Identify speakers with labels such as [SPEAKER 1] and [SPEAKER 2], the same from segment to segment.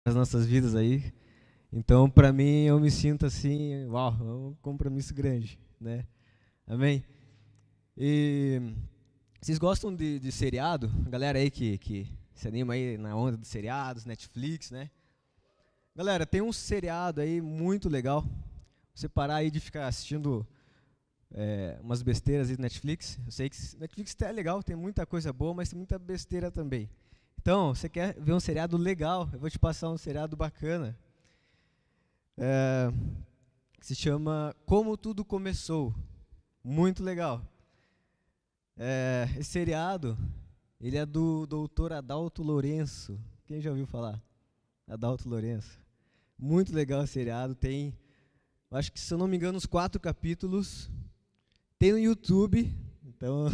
[SPEAKER 1] as nossas vidas aí. Então, para mim, eu me sinto assim, uau, é um compromisso grande, né? Amém? E vocês gostam de seriado? Galera aí que se anima aí na onda dos seriados, Netflix, né? Galera, tem um seriado aí muito legal. Você parar aí de ficar assistindo umas besteiras aí do Netflix. Eu sei que Netflix é legal, tem muita coisa boa, mas tem muita besteira também. Então, você quer ver um seriado legal? Eu vou te passar um seriado bacana. É, que se chama Como Tudo Começou. Muito legal. Esse seriado, ele é do doutor Adalto Lourenço. Quem já ouviu falar? Adalto Lourenço. Muito legal esse seriado. Tem, eu acho que se eu não me engano, uns 4 capítulos. Tem no YouTube, então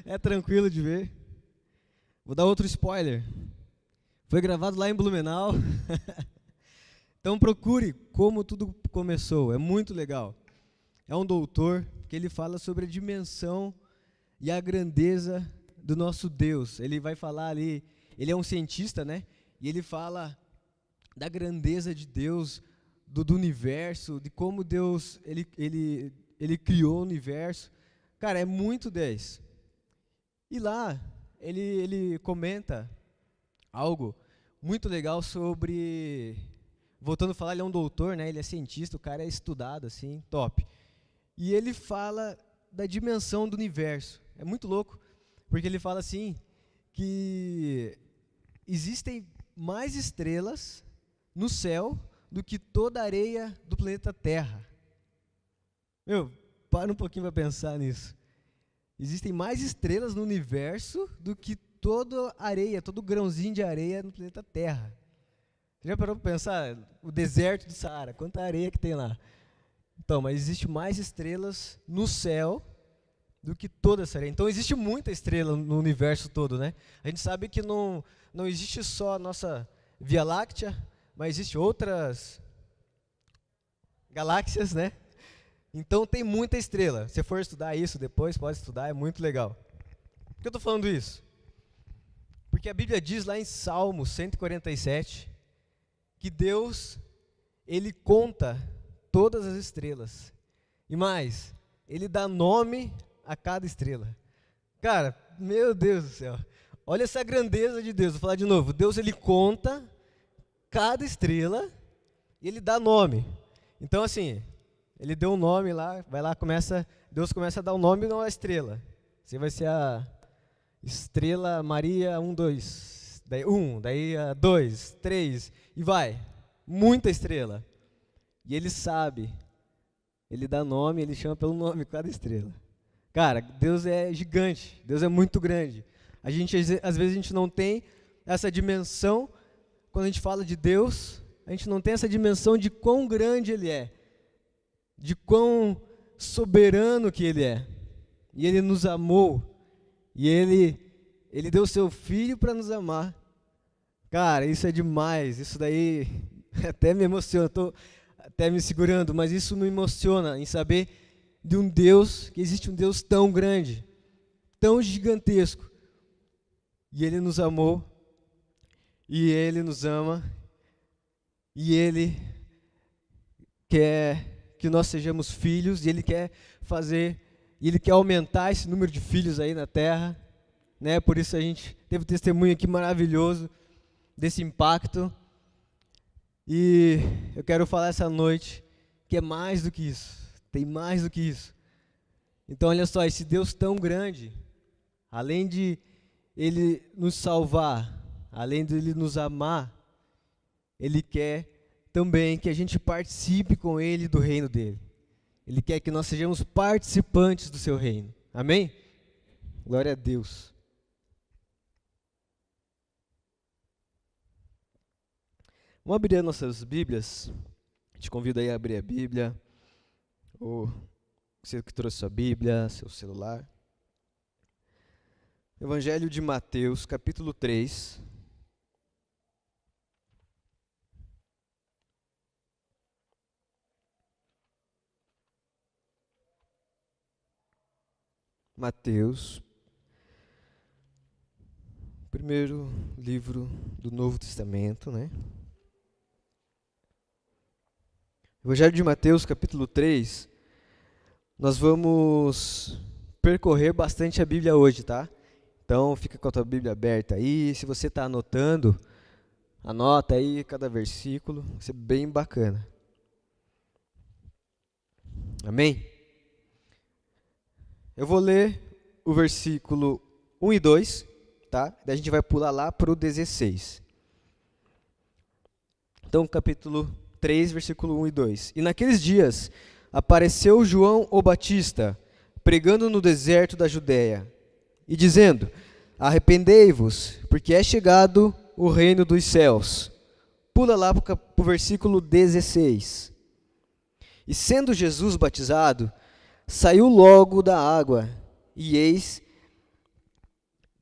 [SPEAKER 1] é tranquilo de ver. Vou dar outro spoiler. Foi gravado lá em Blumenau. Então procure Como Tudo Começou. É muito legal. É um doutor que ele fala sobre a dimensão e a grandeza do nosso Deus. Ele vai falar ali, ele é um cientista, né? E ele fala da grandeza de Deus, do universo, de como Deus ele criou o universo. Cara, é muito 10. E lá ele comenta algo muito legal sobre, voltando a falar, ele é um doutor, né? Ele é cientista, o cara é estudado assim, top. E ele fala da dimensão do universo. É muito louco, porque ele fala assim que existem mais estrelas no céu do que toda a areia do planeta Terra. Meu, para um pouquinho para pensar nisso. Existem mais estrelas no universo do que toda areia, todo grãozinho de areia no planeta Terra. Você já parou para pensar? O deserto do Saara, quanta areia que tem lá? Então, mas existe mais estrelas no céu do que toda essa areia. Então existe muita estrela no universo todo, né? A gente sabe que não existe só a nossa Via Láctea, mas existe outras galáxias, né? Então tem muita estrela. Se for estudar isso depois, pode estudar, é muito legal. Por que eu estou falando isso? Porque a Bíblia diz lá em Salmo 147 que Deus, ele conta todas as estrelas. E mais, ele dá nome a cada estrela. Cara, meu Deus do céu. Olha essa grandeza de Deus. Vou falar de novo. Deus, ele conta cada estrela e ele dá nome. Então, assim, ele deu um nome lá, vai lá, Deus começa a dar um nome numa estrela. Você vai ser a estrela Maria 1, 2. Daí 1, daí a 2, 3, e vai. Muita estrela. E ele sabe. Ele dá nome, ele chama pelo nome cada estrela. Cara, Deus é gigante, Deus é muito grande. Às vezes a gente não tem essa dimensão, quando a gente fala de Deus, a gente não tem essa dimensão de quão grande Ele é, de quão soberano que Ele é. E Ele nos amou, e Ele deu seu Filho para nos amar. Cara, isso é demais, isso daí até me emociona, estou até me segurando, mas isso me emociona em saber de um Deus, que existe um Deus tão grande, tão gigantesco. E Ele nos amou, e Ele nos ama, e Ele quer que nós sejamos filhos, e Ele quer fazer, e Ele quer aumentar esse número de filhos aí na terra, né? Por isso a gente teve um testemunho aqui maravilhoso desse impacto. E eu quero falar essa noite que é mais do que isso, tem mais do que isso. Então, olha só, esse Deus tão grande, além de Ele nos salvar, além de Ele nos amar, Ele quer também que a gente participe com Ele do reino dEle. Ele quer que nós sejamos participantes do Seu reino. Amém? Glória a Deus. Vamos abrir as nossas Bíblias. Te convido aí a abrir a Bíblia, ou você que trouxe sua Bíblia, seu celular. Evangelho de Mateus, capítulo 3. Mateus, primeiro livro do Novo Testamento, né? Evangelho de Mateus, capítulo 3. Nós vamos percorrer bastante a Bíblia hoje, tá? Então, fica com a tua Bíblia aberta aí. Se você está anotando, anota aí cada versículo. Vai ser bem bacana. Amém? Eu vou ler o versículo 1 e 2, tá? Daí a gente vai pular lá para o 16. Então, capítulo 3, versículo 1 e 2. E naqueles dias apareceu João o Batista, pregando no deserto da Judéia, e dizendo: arrependei-vos, porque é chegado o reino dos céus. Pula lá para o versículo 16. E sendo Jesus batizado, saiu logo da água, e eis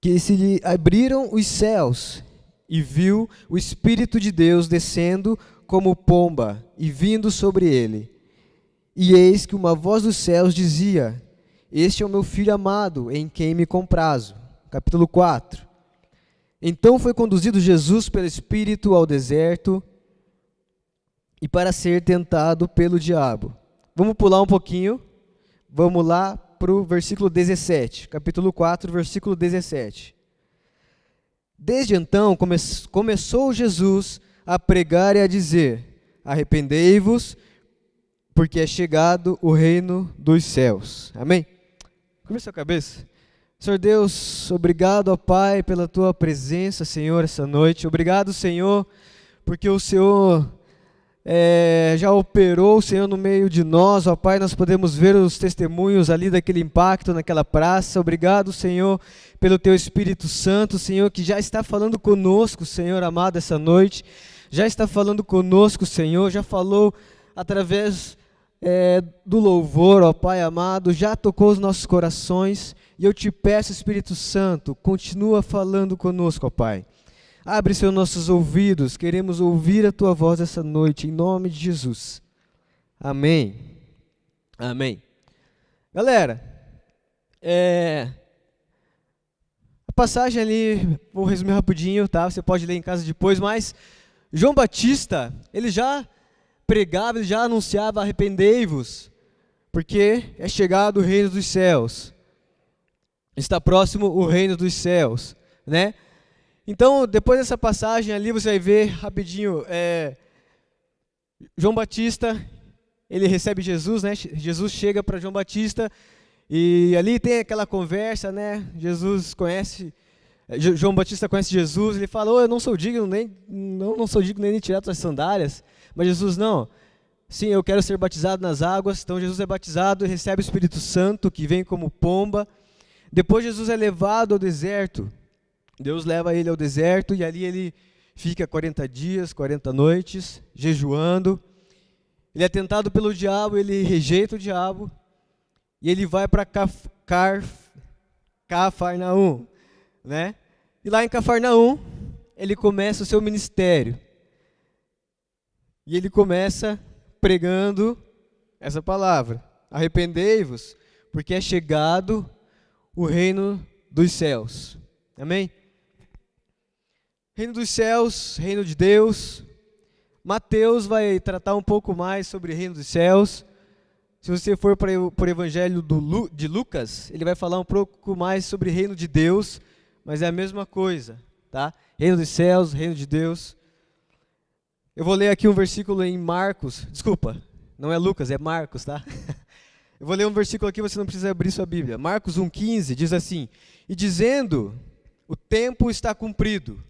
[SPEAKER 1] que se lhe abriram os céus, e viu o Espírito de Deus descendo como pomba e vindo sobre ele. E eis que uma voz dos céus dizia: este é o meu Filho amado, em quem me comprazo. Capítulo 4. Então foi conduzido Jesus pelo Espírito ao deserto, e para ser tentado pelo diabo. Vamos pular um pouquinho, vamos lá para o versículo 17, capítulo 4, versículo 17. Desde então começou Jesus a pregar e a dizer: arrependei-vos, porque é chegado o reino dos céus. Amém? Curva sua cabeça. Senhor Deus, obrigado, ó Pai, pela Tua presença, Senhor, essa noite. Obrigado, Senhor, porque o Senhor já operou, Senhor, no meio de nós, ó Pai. Nós podemos ver os testemunhos ali daquele impacto naquela praça. Obrigado, Senhor, pelo Teu Espírito Santo, Senhor, que já está falando conosco, Senhor amado, essa noite. Já está falando conosco, Senhor, já falou através do louvor, ó Pai amado, já tocou os nossos corações, e eu te peço, Espírito Santo, continua falando conosco, ó Pai. Abre, Senhor, nossos ouvidos, queremos ouvir a Tua voz essa noite, em nome de Jesus. Amém. Amém. Galera, a passagem ali, vou resumir rapidinho, tá? Você pode ler em casa depois, mas João Batista, ele já pregava, ele já anunciava: arrependei-vos, porque é chegado o reino dos céus. Está próximo o reino dos céus, né? Então, depois dessa passagem ali, você vai ver rapidinho, João Batista, ele recebe Jesus, né? Jesus chega para João Batista, e ali tem aquela conversa, né? João Batista conhece Jesus, ele fala: eu não sou digno não sou digno nem de tirar suas sandálias. Mas Jesus: não, sim, eu quero ser batizado nas águas. Então Jesus é batizado e recebe o Espírito Santo, que vem como pomba. Depois Jesus é levado ao deserto. Deus leva ele ao deserto, e ali ele fica 40 dias, 40 noites, jejuando. Ele é tentado pelo diabo, ele rejeita o diabo, e ele vai para Cafarnaum, né? E lá em Cafarnaum, ele começa o seu ministério. E ele começa pregando essa palavra: arrependei-vos, porque é chegado o reino dos céus. Amém? Reino dos céus, reino de Deus. Mateus vai tratar um pouco mais sobre o reino dos céus. Se você for para o evangelho de Lucas, ele vai falar um pouco mais sobre o reino de Deus, mas é a mesma coisa, tá? Reino dos céus, reino de Deus. Eu vou ler aqui um versículo em Marcos, desculpa, não é Lucas, é Marcos, tá? Eu vou ler um versículo aqui, você não precisa abrir sua Bíblia. Marcos 1,15 diz assim: e dizendo: o tempo está cumprido,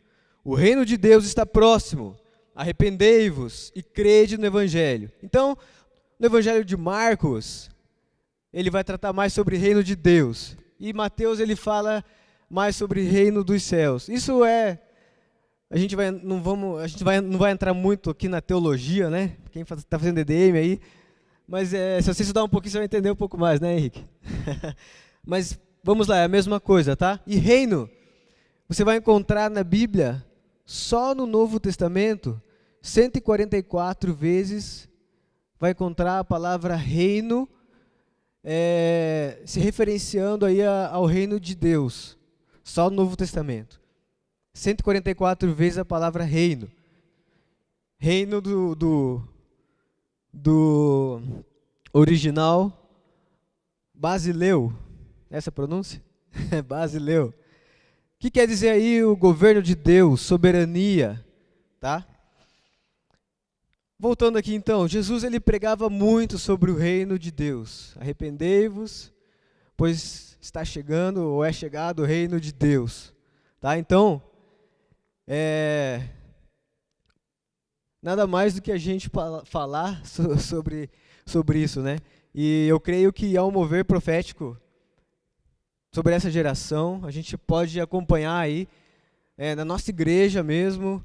[SPEAKER 1] o reino de Deus está próximo, arrependei-vos e crede no Evangelho. Então, no Evangelho de Marcos, ele vai tratar mais sobre o reino de Deus. E Mateus, ele fala mais sobre o reino dos céus. Isso a gente não vai entrar muito aqui na teologia, né? Quem está fazendo DDM aí. Mas se você estudar um pouquinho, você vai entender um pouco mais, né, Henrique? Mas vamos lá, é a mesma coisa, tá? E reino, você vai encontrar na Bíblia, só no Novo Testamento, 144 vezes vai encontrar a palavra reino, se referenciando aí ao reino de Deus. Só no Novo Testamento. 144 vezes a palavra reino. Reino do original Basileu. Essa é a pronúncia? Basileu. O que quer dizer aí o governo de Deus, soberania, tá? Voltando aqui então, Jesus ele pregava muito sobre o reino de Deus. Arrependei-vos, pois está chegando ou é chegado o reino de Deus. Tá? Então, nada mais do que a gente falar sobre isso, né? E eu creio que há um mover profético sobre essa geração. A gente pode acompanhar aí, na nossa igreja mesmo,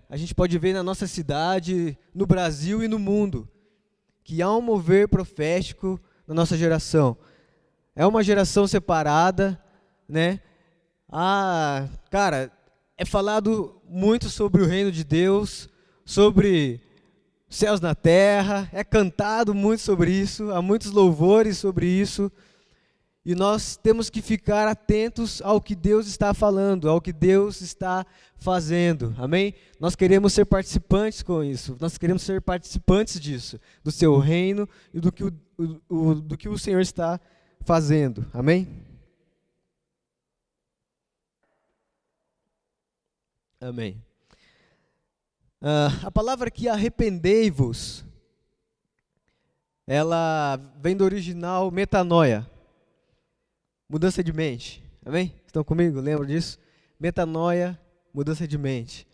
[SPEAKER 1] a gente pode ver na nossa cidade, no Brasil e no mundo, que há um mover profético na nossa geração. É uma geração separada, né? Cara, é falado muito sobre o reino de Deus, sobre céus na terra, é cantado muito sobre isso, há muitos louvores sobre isso, e nós temos que ficar atentos ao que Deus está falando, ao que Deus está fazendo, amém? Nós queremos ser participantes com isso, nós queremos ser participantes disso, do seu reino e do que o Senhor está fazendo, amém? Amém. A palavra aqui, arrependei-vos, ela vem do original metanoia, mudança de mente, amém? Estão comigo? Lembram disso? Metanoia, mudança de mente.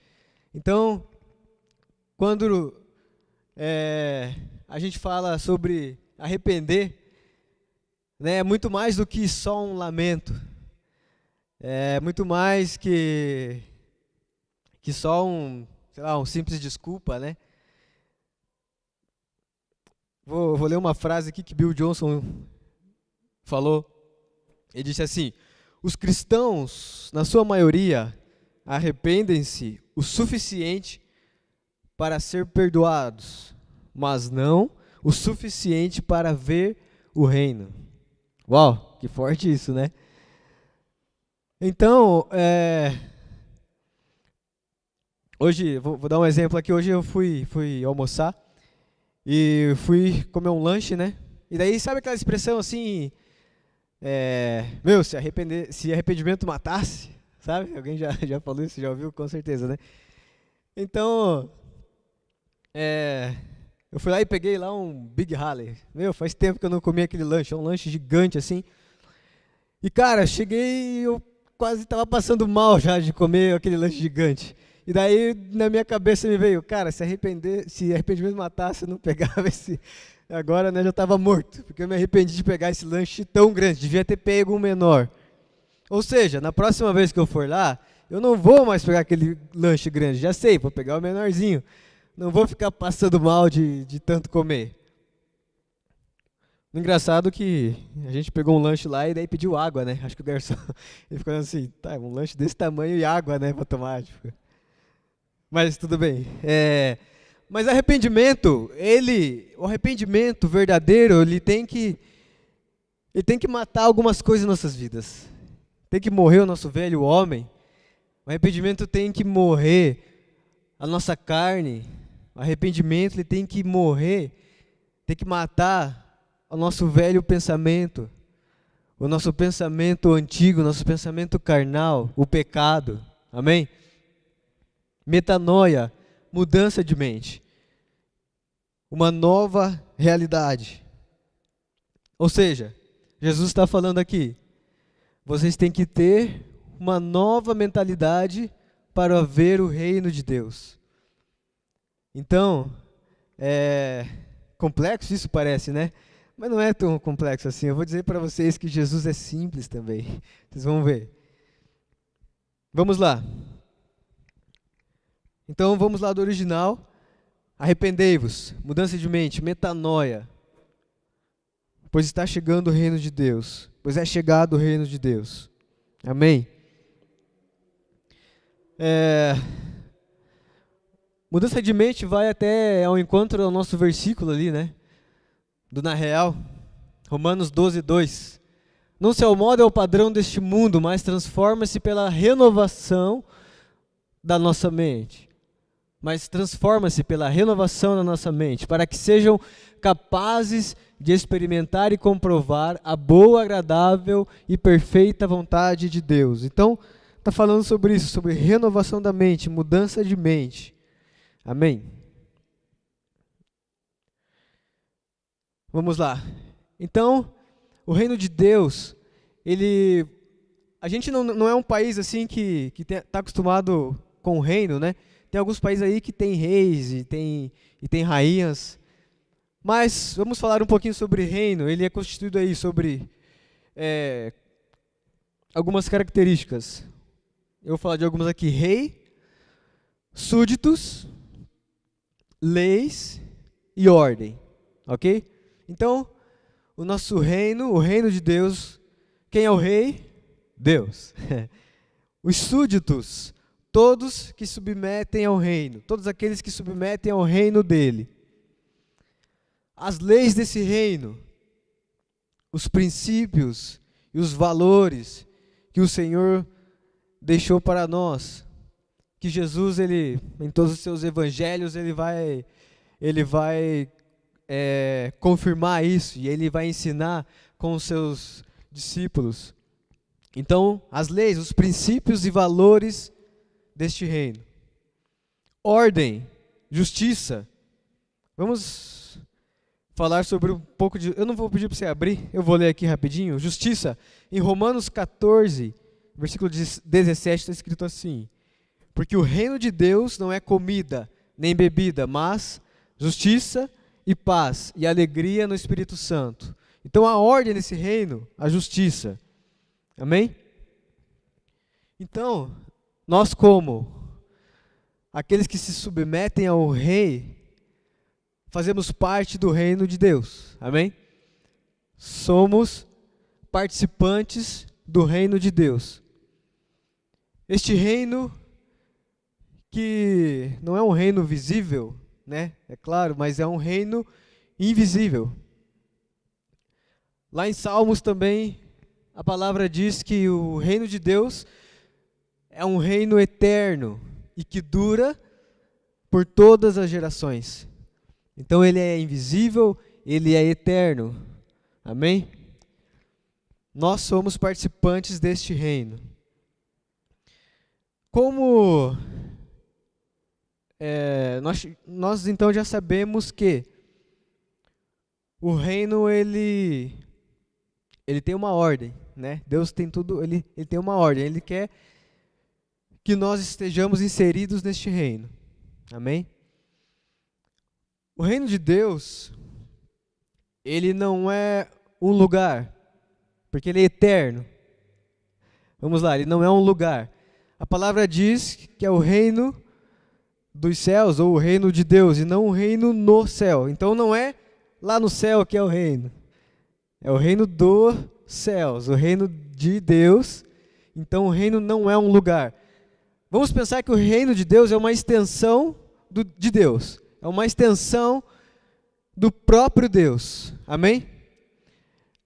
[SPEAKER 1] Então, quando a gente fala sobre arrepender, né, é muito mais do que só um lamento, é muito mais que só um simples desculpa, né? Vou ler uma frase aqui que Bill Johnson falou. Ele disse assim: os cristãos, na sua maioria, arrependem-se o suficiente para ser perdoados, mas não o suficiente para ver o reino. Uau, que forte isso, né? Então, hoje, vou dar um exemplo aqui, hoje eu fui almoçar e fui comer um lanche, né? E daí, sabe aquela expressão assim, se arrependimento matasse, sabe? Alguém já falou isso, já ouviu? Com certeza, né? Então, eu fui lá e peguei lá um Big Halley. Faz tempo que eu não comi aquele lanche, é um lanche gigante assim. E cara, cheguei e eu quase estava passando mal já de comer aquele lanche gigante. E daí na minha cabeça me veio, cara, se arrependimento matasse, eu não pegava esse. Agora, né, já estava morto, porque eu me arrependi de pegar esse lanche tão grande, devia ter pego um menor. Ou seja, na próxima vez que eu for lá, eu não vou mais pegar aquele lanche grande, já sei, vou pegar o menorzinho. Não vou ficar passando mal de tanto comer. Engraçado que a gente pegou um lanche lá e daí pediu água, né? Acho que o garçom ele ficou assim, tá, um lanche desse tamanho e água, né, para tomar. Tipo. Mas tudo bem. Mas o arrependimento verdadeiro, ele tem que matar algumas coisas em nossas vidas. Tem que morrer o nosso velho homem. O arrependimento tem que morrer a nossa carne. O arrependimento ele tem que morrer, tem que matar o nosso velho pensamento, o nosso pensamento antigo, o nosso pensamento carnal, o pecado. Amém? Metanoia, mudança de mente. Uma nova realidade. Ou seja, Jesus está falando aqui, vocês têm que ter uma nova mentalidade para ver o reino de Deus. Então, complexo isso parece, né? Mas não é tão complexo assim. Eu vou dizer para vocês que Jesus é simples também. Vocês vão ver. Vamos lá. Então, vamos lá do original. Arrependei-vos, mudança de mente, metanoia. Pois está chegando o reino de Deus. Pois é chegado o reino de Deus. Amém? Mudança de mente vai até ao encontro do nosso versículo ali, né? Do Na Real, Romanos 12, 2. Não se amolde ao padrão deste mundo, mas transforma-se pela renovação da nossa mente. mas transforma-se pela renovação da nossa mente, para que sejam capazes de experimentar e comprovar a boa, agradável e perfeita vontade de Deus. Então, está falando sobre isso, sobre renovação da mente, mudança de mente. Amém? Vamos lá. Então, o reino de Deus, a gente não é um país assim que está acostumado com o reino, né? Tem alguns países aí que tem reis e tem rainhas. Mas vamos falar um pouquinho sobre reino. Ele é constituído aí sobre algumas características. Eu vou falar de algumas aqui: rei, súditos, leis e ordem. Ok? Então, o nosso reino, o reino de Deus, quem é o rei? Deus. Os súditos, todos que submetem ao reino, todos aqueles que submetem ao reino dele. As leis desse reino, os princípios e os valores que o Senhor deixou para nós, que Jesus, em todos os seus evangelhos, ele vai confirmar isso, e ele vai ensinar com os seus discípulos. Então, as leis, os princípios e valores deste reino. Ordem, justiça. Vamos falar sobre um pouco de... Eu não vou pedir para você abrir, eu vou ler aqui rapidinho. Justiça, em Romanos 14, versículo 17, está escrito assim: porque o reino de Deus não é comida, nem bebida, mas justiça e paz e alegria no Espírito Santo. Então a ordem nesse reino, a justiça. Amém? Então, nós como aqueles que se submetem ao rei, fazemos parte do reino de Deus. Amém? Somos participantes do reino de Deus. Este reino que não é um reino visível, né? É claro, mas é um reino invisível. Lá em Salmos também, a palavra diz que o reino de Deus é um reino eterno e que dura por todas as gerações. Então ele é invisível, ele é eterno. Amém? Nós somos participantes deste reino. Como nós então já sabemos que o reino ele tem uma ordem, né? Deus tem tudo, ele tem uma ordem, ele quer que nós estejamos inseridos neste reino. Amém? O reino de Deus, ele não é um lugar, porque ele é eterno. Vamos lá, ele não é um lugar. A palavra diz que é o reino dos céus, ou o reino de Deus, e não o reino no céu. Então não é lá no céu que é o reino. É o reino dos céus, o reino de Deus. Então o reino não é um lugar. Vamos pensar que o reino de Deus é uma extensão de Deus. É uma extensão do próprio Deus. Amém?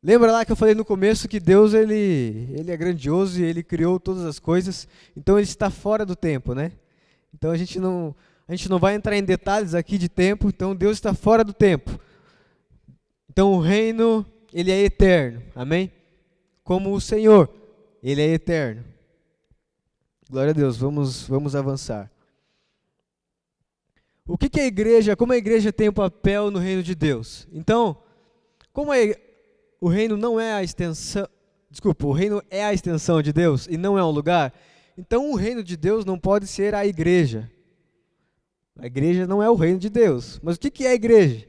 [SPEAKER 1] Lembra lá que eu falei no começo que Deus ele é grandioso e ele criou todas as coisas. Então ele está fora do tempo, né? Então a gente não vai entrar em detalhes aqui de tempo. Então Deus está fora do tempo. Então o reino ele é eterno. Amém? Como o Senhor, ele é eterno. Glória a Deus. Vamos avançar. O que é a igreja? Como a igreja tem um papel no reino de Deus? Então, o reino não é a extensão, o reino é a extensão de Deus e não é um lugar. Então, o reino de Deus não pode ser a igreja. A igreja não é o reino de Deus. Mas o que é a igreja?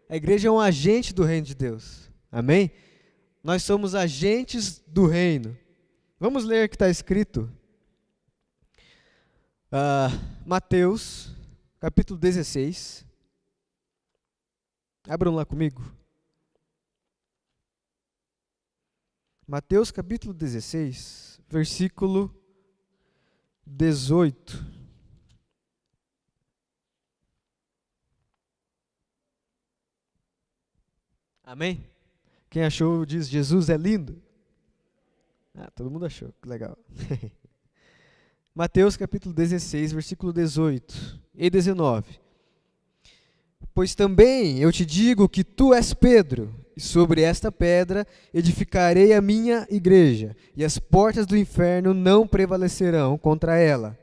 [SPEAKER 1] A igreja é um agente do reino de Deus. Amém? Nós somos agentes do reino. Vamos ler o que está escrito. Mateus, capítulo 16. Abram lá comigo. Mateus, capítulo 16, versículo 18. Amém? Quem achou diz: Jesus é lindo. Todo mundo achou, que legal. Mateus capítulo 16, versículo 18 e 19. Pois também eu te digo que tu és Pedro, e sobre esta pedra edificarei a minha igreja, e as portas do inferno não prevalecerão contra ela.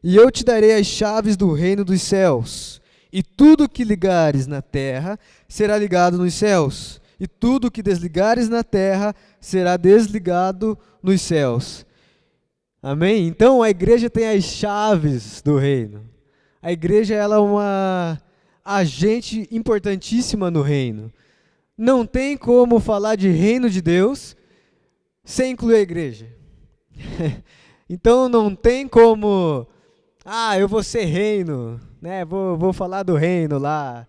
[SPEAKER 1] E eu te darei as chaves do reino dos céus, e tudo que ligares na terra será ligado nos céus, e tudo que desligares na terra será desligado nos céus. Amém? Então a igreja tem as chaves do reino. A igreja ela é uma agente importantíssima no reino. Não tem como falar de reino de Deus sem incluir a igreja. Então não tem como, eu vou ser reino, né? Vou falar do reino lá.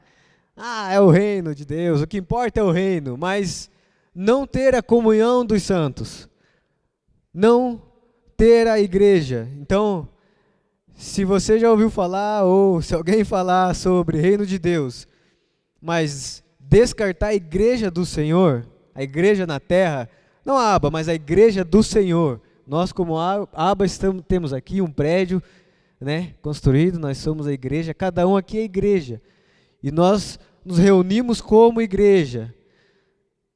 [SPEAKER 1] É o reino de Deus, o que importa é o reino, mas não ter a comunhão dos santos, não ter a igreja. Então, se você já ouviu falar, ou se alguém falar sobre reino de Deus, mas descartar a igreja do Senhor, a igreja na terra, não a Aba, mas a igreja do Senhor. Nós como Aba temos aqui um prédio, né, construído, nós somos a igreja, cada um aqui é igreja. E nós nos reunimos como igreja.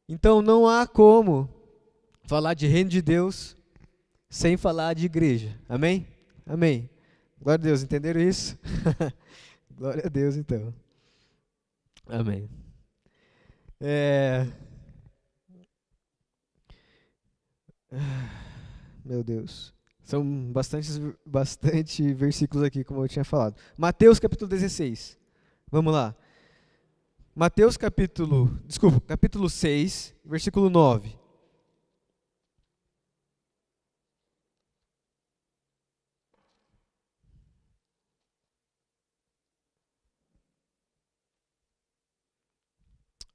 [SPEAKER 1] Então não há como falar de reino de Deus sem falar de igreja. Amém? Amém. Glória a Deus, entenderam isso? Glória a Deus, então. Amém. Meu Deus. São bastante versículos aqui, como eu tinha falado. Mateus capítulo 16. Vamos lá. Mateus capítulo 6, versículo 9.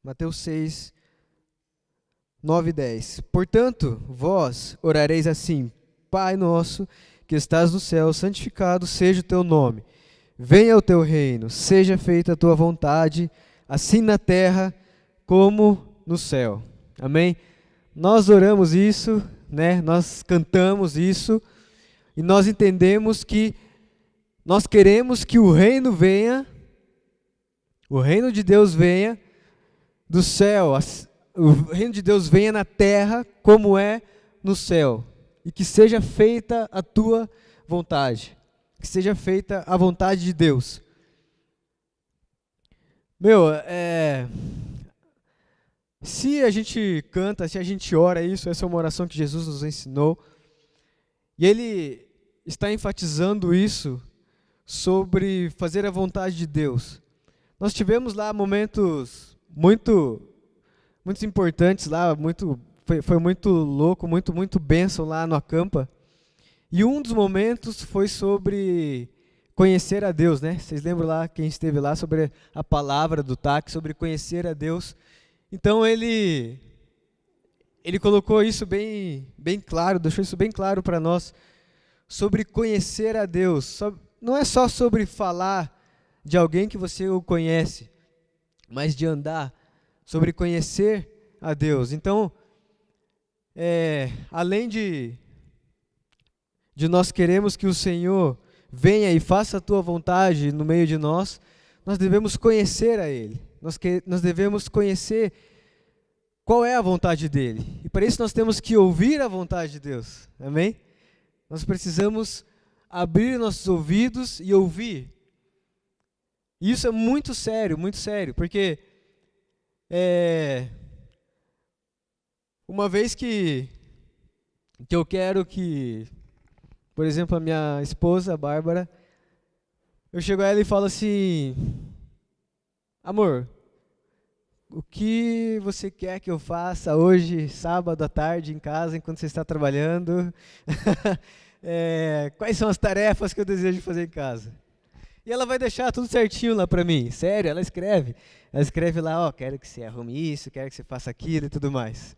[SPEAKER 1] Mateus 6, 9 e 10. Portanto, vós orareis assim: Pai nosso, que estás no céu, santificado seja o teu nome. Venha o teu reino, seja feita a tua vontade, assim na terra como no céu. Amém? Nós oramos isso, né? Nós cantamos isso, e nós entendemos que nós queremos que o reino venha, o reino de Deus venha do céu, o reino de Deus venha na terra como é no céu, e que seja feita a tua vontade, que seja feita a vontade de Deus. Se a gente canta, se a gente ora isso, essa é uma oração que Jesus nos ensinou, e Ele está enfatizando isso sobre fazer a vontade de Deus. Nós tivemos lá momentos muito importantes lá, foi muito louco, muito bênção lá no Acampa. E um dos momentos foi sobre conhecer a Deus, né? Vocês lembram lá, quem esteve lá, sobre a palavra do TAC, sobre conhecer a Deus. Então ele colocou isso bem claro, deixou isso bem claro para nós, sobre conhecer a Deus. Não é só sobre falar de alguém que você o conhece, mas de andar, sobre conhecer a Deus. Então, além de nós queremos que o Senhor venha e faça a tua vontade no meio de nós, nós devemos conhecer a Ele. Nós devemos conhecer qual é a vontade dEle. E para isso nós temos que ouvir a vontade de Deus. Amém? Nós precisamos abrir nossos ouvidos e ouvir. E isso é muito sério, porque uma vez que eu quero que, por exemplo, a minha esposa, a Bárbara, eu chego a ela e falo assim: amor, o que você quer que eu faça hoje, sábado à tarde, em casa, enquanto você está trabalhando? Quais são as tarefas que eu desejo fazer em casa? E ela vai deixar tudo certinho lá para mim. Sério, ela escreve. Ela escreve lá, quero que você arrume isso, quero que você faça aquilo e tudo mais.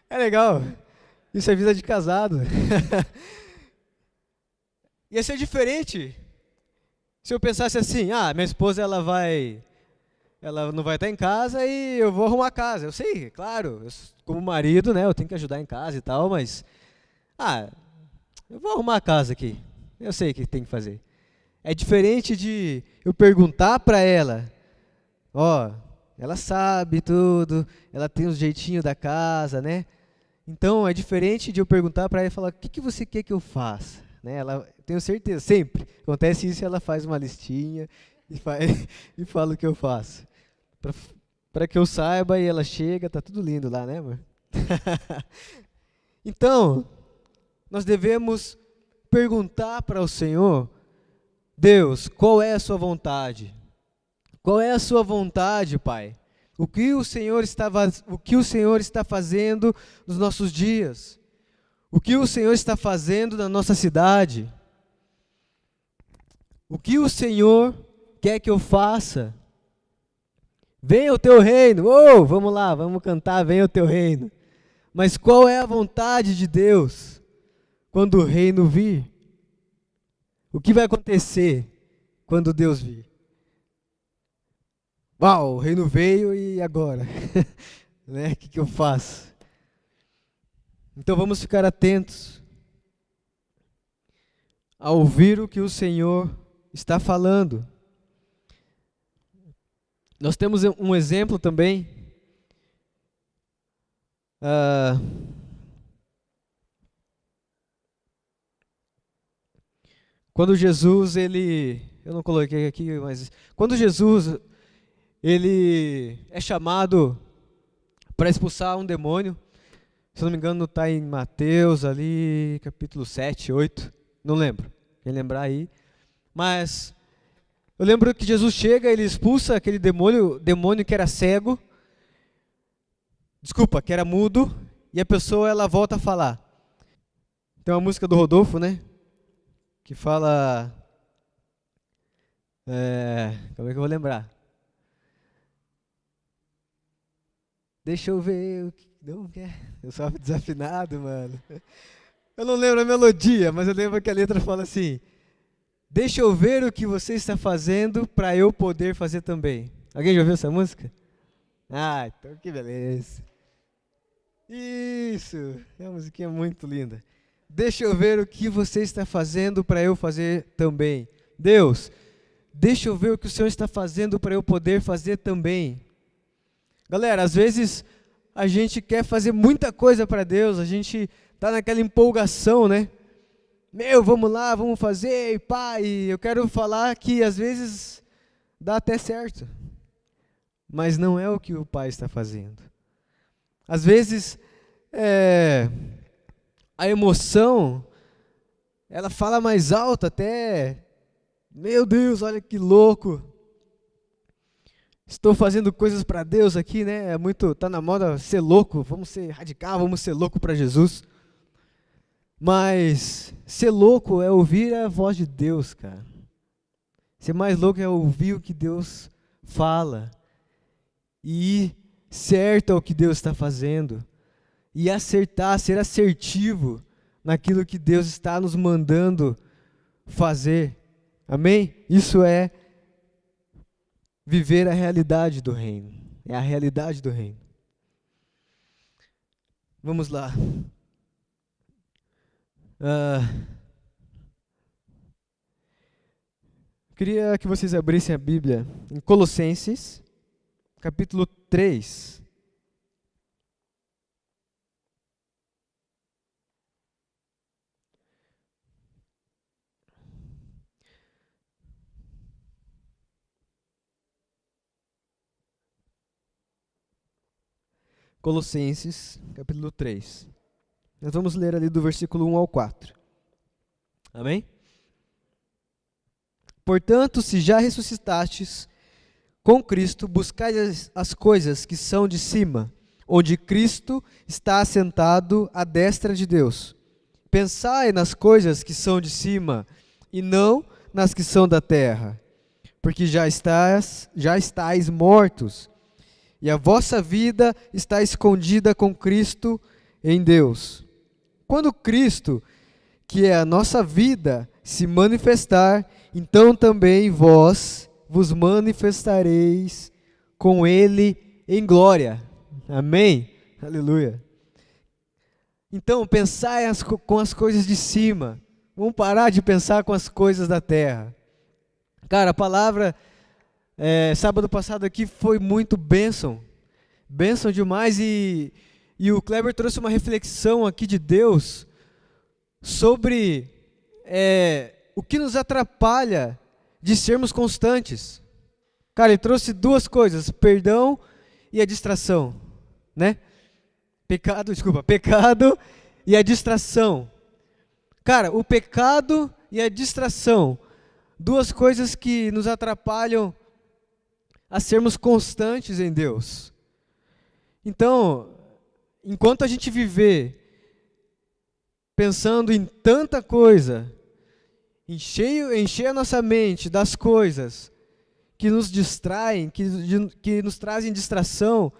[SPEAKER 1] É legal. Isso é vida de casado. Ia ser diferente se eu pensasse assim: minha esposa ela não vai estar em casa e eu vou arrumar a casa. Eu sei, claro, como marido, né, eu tenho que ajudar em casa e tal, mas Eu vou arrumar a casa aqui. Eu sei o que tem que fazer. É diferente de eu perguntar para ela, ó, ela sabe tudo, ela tem os jeitinhos da casa, né? Então é diferente de eu perguntar para ela e falar, o que que você quer que eu faça? Né? Ela, tenho certeza, sempre acontece isso, ela faz uma listinha e, e fala o que eu faço. Para que eu saiba e ela chega, tá tudo lindo lá, né, amor? Então, nós devemos perguntar para o Senhor, Deus, qual é a sua vontade? Qual é a sua vontade, Pai? O que o Senhor está fazendo nos nossos dias? O que o Senhor está fazendo na nossa cidade? O que o Senhor quer que eu faça? Venha o teu reino. Oh, vamos lá, vamos cantar, venha o teu reino. Mas qual é a vontade de Deus quando o reino vir? O que vai acontecer quando Deus vir? Uau, o reino veio e agora? Né? O que eu faço? Então vamos ficar atentos a ouvir o que o Senhor está falando. Nós temos um exemplo também. Quando Jesus, eu não coloquei aqui, mas quando Jesus, ele é chamado para expulsar um demônio, se não me engano está em Mateus ali, capítulo 7, 8, não lembro, quem lembrar aí, mas eu lembro que Jesus chega, ele expulsa aquele demônio que era cego, que era mudo, e a pessoa ela volta a falar. Tem uma música do Rodolfo, né? Que fala... como é que eu vou lembrar? Deixa eu ver o que... Não quer. Eu sou desafinado, mano. Eu não lembro a melodia, mas eu lembro que a letra fala assim: deixa eu ver o que você está fazendo para eu poder fazer também. Alguém já ouviu essa música? Ah, então que beleza. Isso, é uma musiquinha muito linda. Deixa eu ver o que você está fazendo para eu fazer também. Deus, deixa eu ver o que o Senhor está fazendo para eu poder fazer também. Galera, às vezes a gente quer fazer muita coisa para Deus, a gente está naquela empolgação, né? Vamos lá, vamos fazer, e pá, e eu quero falar que às vezes dá até certo, mas não é o que o Pai está fazendo. Às vezes, a emoção, ela fala mais alto até, meu Deus, olha que louco, estou fazendo coisas para Deus aqui, né? Tá na moda ser louco, vamos ser radical, vamos ser louco para Jesus. Mas ser louco é ouvir a voz de Deus, cara. Ser mais louco é ouvir o que Deus fala. E ir certo ao que Deus está fazendo. E acertar, ser assertivo naquilo que Deus está nos mandando fazer. Amém? Isso é viver a realidade do reino. É a realidade do reino. Vamos lá. Queria que vocês abrissem a Bíblia em Colossenses, capítulo 3. Colossenses, capítulo 3. Nós vamos ler ali do versículo 1 ao 4. Amém? Portanto, se já ressuscitastes com Cristo, buscai as coisas que são de cima, onde Cristo está assentado à destra de Deus. Pensai nas coisas que são de cima, e não nas que são da terra, porque já estáis mortos, e a vossa vida está escondida com Cristo em Deus. Quando Cristo, que é a nossa vida, se manifestar, então também vós vos manifestareis com Ele em glória. Amém? Aleluia. Então, pensar com as coisas de cima. Vamos parar de pensar com as coisas da terra. Cara, a palavra sábado passado aqui foi muito bênção. Bênção demais. E o Kleber trouxe uma reflexão aqui de Deus sobre o que nos atrapalha de sermos constantes. Cara, ele trouxe duas coisas, perdão e a distração, né? Pecado e a distração. Cara, o pecado e a distração, duas coisas que nos atrapalham a sermos constantes em Deus. Então, enquanto a gente viver pensando em tanta coisa, encher a nossa mente das coisas que nos distraem, que nos trazem distração,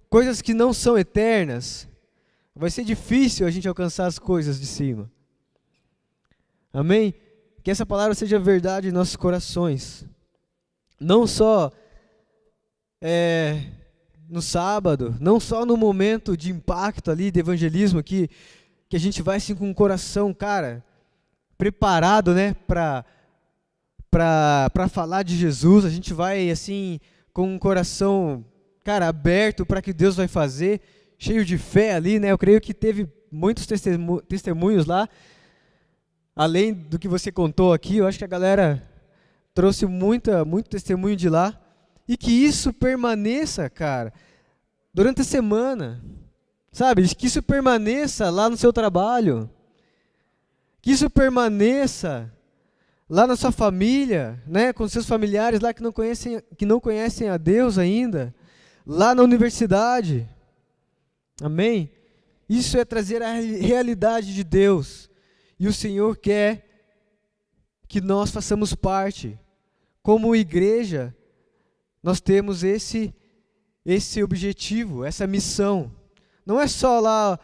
[SPEAKER 1] coisas que não são eternas, vai ser difícil a gente alcançar as coisas de cima. Amém? Que essa palavra seja verdade em nossos corações. Não só no sábado, não só no momento de impacto ali, de evangelismo, que a gente vai assim com o coração, cara, preparado, né, para falar de Jesus. A gente vai assim com o coração, cara, aberto para que Deus vai fazer, cheio de fé ali, né? Eu creio que teve muitos testemunhos lá, além do que você contou aqui. Eu acho que a galera trouxe muito testemunho de lá, e que isso permaneça, cara, durante a semana, sabe? Que isso permaneça lá no seu trabalho, que isso permaneça lá na sua família, né, com seus familiares lá que não conhecem a Deus ainda, lá na universidade. Amém? Isso é trazer a realidade de Deus. E o Senhor quer que nós façamos parte. Como igreja, nós temos esse objetivo, essa missão. Não é só lá,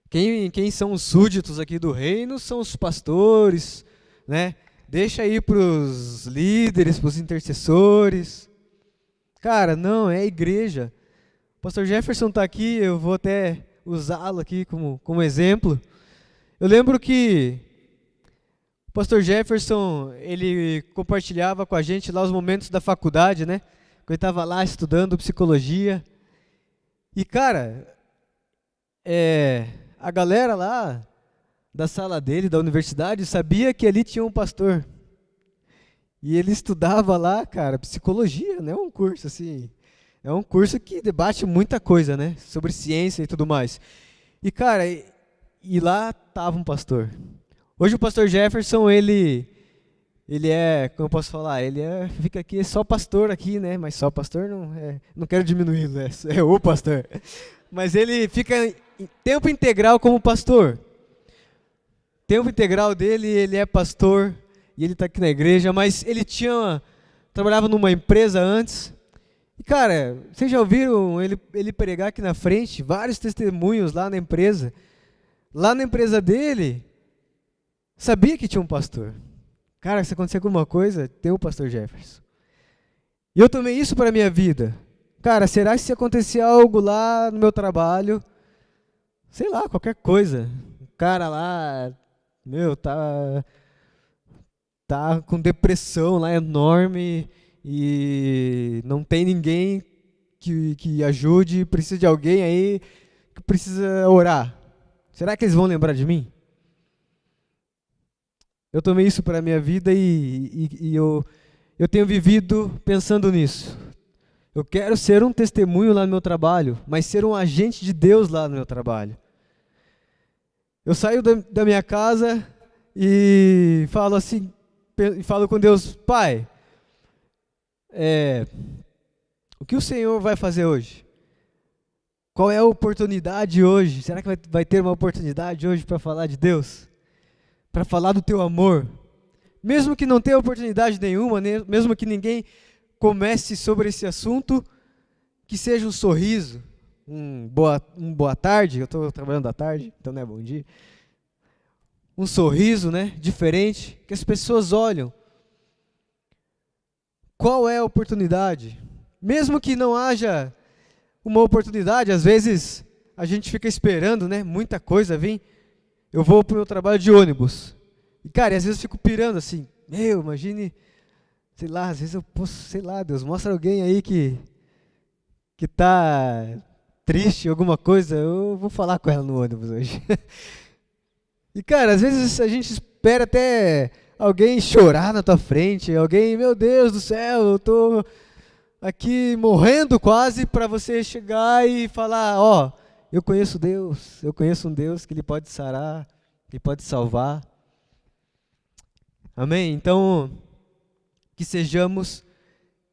[SPEAKER 1] quem são os súditos aqui do reino são os pastores, né? Deixa aí para os líderes, para os intercessores. Cara, não, é a igreja. O pastor Jefferson está aqui, eu vou até usá-lo aqui como exemplo. Eu lembro que o pastor Jefferson, ele compartilhava com a gente lá os momentos da faculdade, né? Quando ele estava lá estudando psicologia. E, cara, a galera lá da sala dele, da universidade, sabia que ali tinha um pastor. E ele estudava lá, cara, psicologia, né? Um curso assim, é um curso que debate muita coisa, né? Sobre ciência e tudo mais. E, cara, e lá estava um pastor. Hoje o pastor Jefferson, ele é, como eu posso falar, fica aqui só pastor aqui, né? Mas só pastor não quero diminuí-lo, né? É o pastor. Mas ele fica em tempo integral como pastor. Tempo integral dele, ele é pastor e ele está aqui na igreja, mas ele trabalhava numa empresa antes. E, cara, vocês já ouviram ele pregar aqui na frente? Vários testemunhos lá na empresa. Lá na empresa dele, sabia que tinha um pastor. Cara, se acontecer alguma coisa, tem o pastor Jefferson. E eu tomei isso para a minha vida. Cara, será que se acontecer algo lá no meu trabalho, sei lá, qualquer coisa, o cara lá, tá com depressão lá enorme e não tem ninguém que ajude, precisa de alguém aí que precisa orar. Será que eles vão lembrar de mim? Eu tomei isso para a minha vida e eu tenho vivido pensando nisso. Eu quero ser um testemunho lá no meu trabalho, mas ser um agente de Deus lá no meu trabalho. Eu saio da minha casa e falo assim, falo com Deus: Pai, o que o Senhor vai fazer hoje? Qual é a oportunidade hoje? Será que vai ter uma oportunidade hoje para falar de Deus? Para falar do teu amor? Mesmo que não tenha oportunidade nenhuma, mesmo que ninguém comece sobre esse assunto, que seja um sorriso, um boa tarde. Eu estou trabalhando à tarde, então não é bom dia. Um sorriso, né, diferente, que as pessoas olham. Qual é a oportunidade? Mesmo que não haja uma oportunidade, às vezes a gente fica esperando, né, muita coisa vir. Eu vou para o meu trabalho de ônibus. E, cara, às vezes eu fico pirando assim, imagine, sei lá, às vezes eu posso, sei lá, Deus, mostra alguém aí que tá triste, alguma coisa, eu vou falar com ela no ônibus hoje. E, cara, às vezes a gente espera até alguém chorar na tua frente, alguém, meu Deus do céu, eu tô aqui morrendo quase, para você chegar e falar, ó, eu conheço Deus, eu conheço um Deus que Ele pode sarar, que pode salvar. Amém? Então, que sejamos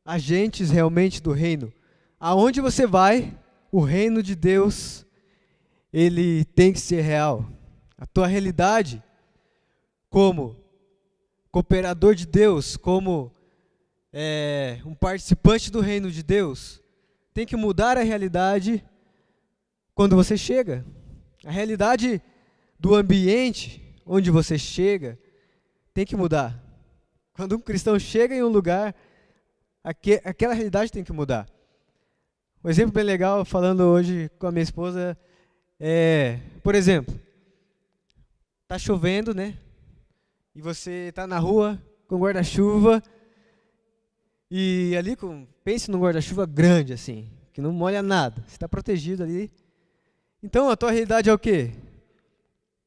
[SPEAKER 1] agentes realmente do reino. Aonde você vai, o reino de Deus, ele tem que ser real. A tua realidade, como cooperador de Deus, como um participante do reino de Deus, tem que mudar a realidade quando você chega. A realidade do ambiente onde você chega tem que mudar. Quando um cristão chega em um lugar, aquela realidade tem que mudar. Um exemplo bem legal, falando hoje com a minha esposa, por exemplo, tá chovendo, né? E você tá na rua com guarda-chuva, e ali, pense num guarda-chuva grande, assim, que não molha nada, você está protegido ali. Então, a tua realidade é o quê?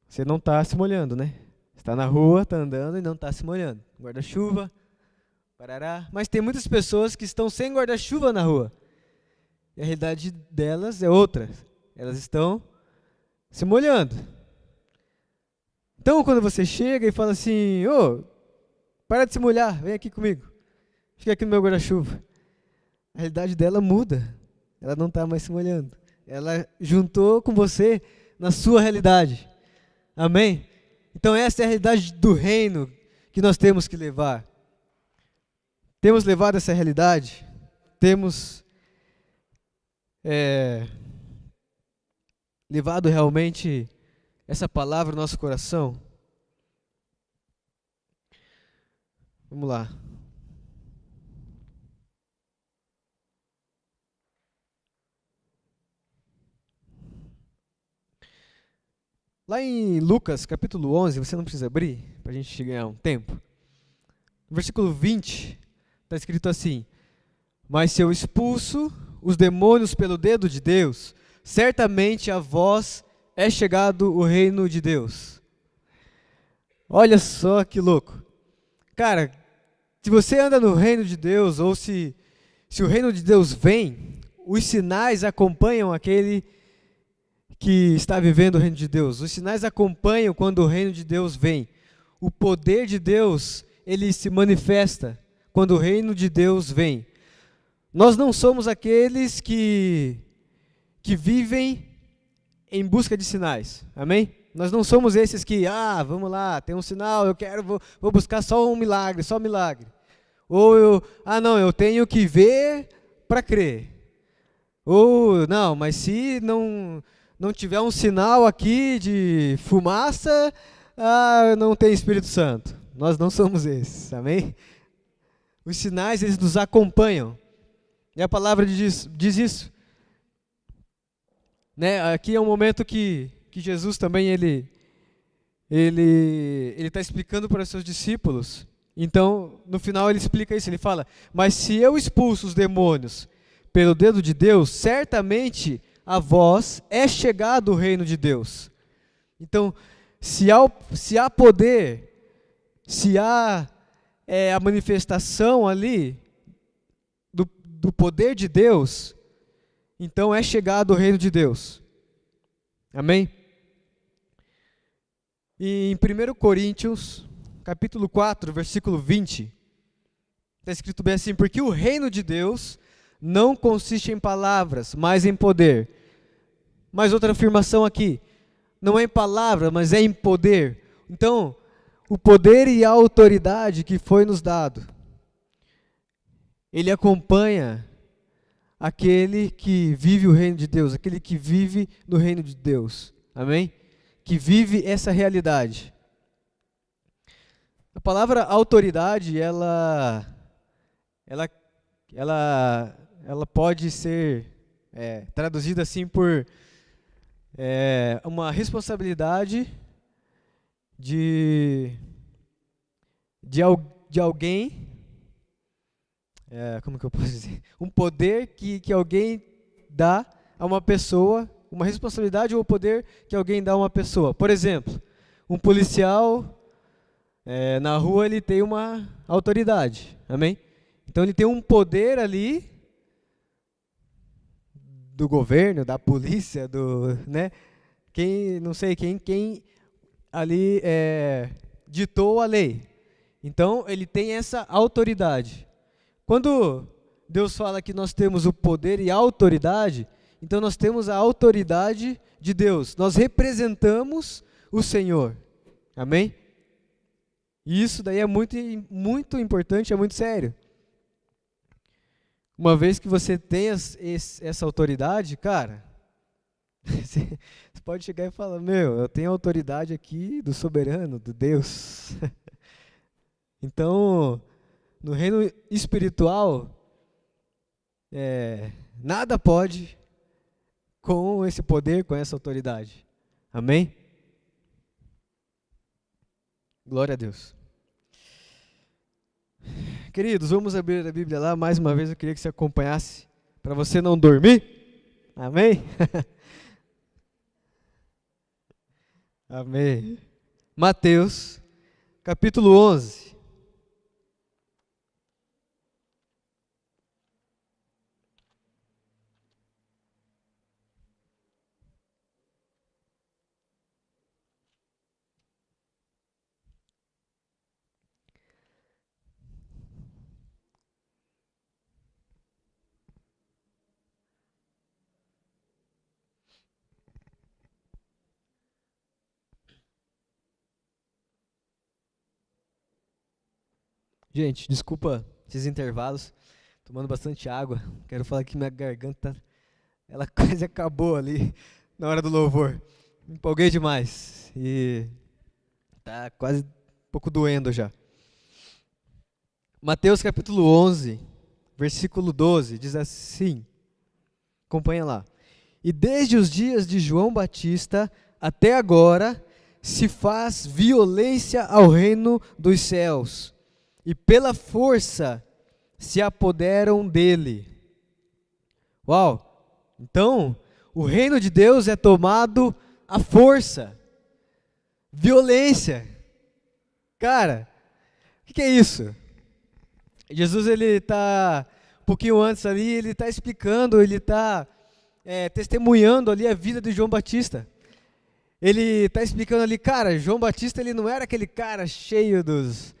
[SPEAKER 1] Você não está se molhando, né? Você está na rua, está andando e não está se molhando. Guarda-chuva, parará. Mas tem muitas pessoas que estão sem guarda-chuva na rua. E a realidade delas é outra. Elas estão se molhando. Então, quando você chega e fala assim, para de se molhar, vem aqui comigo. Fica aqui no meu guarda-chuva. A realidade dela muda. Ela não está mais se molhando. Ela juntou com você na sua realidade. Amém? Então essa é a realidade do reino que nós temos que levar. Temos levado essa realidade? Temos levado realmente essa palavra no nosso coração? Vamos lá. Lá em Lucas, capítulo 11, você não precisa abrir, para a gente ganhar um tempo. No versículo 20, está escrito assim: mas se eu expulso os demônios pelo dedo de Deus, certamente a vós é chegado o reino de Deus. Olha só que louco. Cara, se você anda no reino de Deus, ou se o reino de Deus vem, os sinais acompanham aquele que está vivendo o reino de Deus. Os sinais acompanham quando o reino de Deus vem. O poder de Deus, ele se manifesta quando o reino de Deus vem. Nós não somos aqueles que vivem em busca de sinais. Amém? Nós não somos esses que, vamos lá, tem um sinal, vou buscar só um milagre, só um milagre. Ou eu tenho que ver para crer. Ou, não, mas se não tiver um sinal aqui de fumaça, não tem Espírito Santo. Nós não somos esses, amém? Os sinais, eles nos acompanham. E a palavra diz isso. Né? Aqui é um momento que Jesus também, ele está explicando para os seus discípulos. Então, no final ele explica isso, ele fala, mas se eu expulso os demônios pelo dedo de Deus, certamente a vós é chegado o reino de Deus. Então, se há poder, se há a manifestação ali do poder de Deus, então é chegado o reino de Deus. Amém? E em 1 Coríntios, capítulo 4, versículo 20, está escrito bem assim, porque o reino de Deus não consiste em palavras, mas em poder. Mais outra afirmação aqui, não é em palavra, mas é em poder. Então, o poder e a autoridade que foi nos dado, ele acompanha aquele que vive o reino de Deus, aquele que vive no reino de Deus. Amém? Que vive essa realidade. A palavra autoridade, ela pode ser traduzido assim por uma responsabilidade de alguém, como que eu posso dizer? Um poder que alguém dá a uma pessoa, uma responsabilidade ou poder que alguém dá a uma pessoa. Por exemplo, um policial na rua, ele tem uma autoridade, amém? Então ele tem um poder ali do governo, da polícia, né? Não sei quem ali ditou a lei. Então ele tem essa autoridade. Quando Deus fala que nós temos o poder e a autoridade, então nós temos a autoridade de Deus. Nós representamos o Senhor. Amém? E isso daí é muito, muito importante, é muito sério. Uma vez que você tem essa autoridade, cara, você pode chegar e falar, eu tenho a autoridade aqui do soberano, do Deus. Então, no reino espiritual, nada pode com esse poder, com essa autoridade. Amém? Glória a Deus. Queridos, vamos abrir a Bíblia lá. Mais uma vez eu queria que você acompanhasse, para você não dormir. Amém? Amém. Mateus, capítulo 11. Gente, desculpa esses intervalos, tomando bastante água. Quero falar que minha garganta, ela quase acabou ali na hora do louvor. Me empolguei demais e tá quase um pouco doendo já. Mateus capítulo 11, versículo 12, diz assim, acompanha lá. E desde os dias de João Batista até agora se faz violência ao reino dos céus, e pela força se apoderam dele. Uau! Então, o reino de Deus é tomado à força, violência. Cara, o que é isso? Jesus, ele está um pouquinho antes ali, ele está explicando, ele está testemunhando ali a vida de João Batista. Ele está explicando ali, cara, João Batista, ele não era aquele cara cheio dos...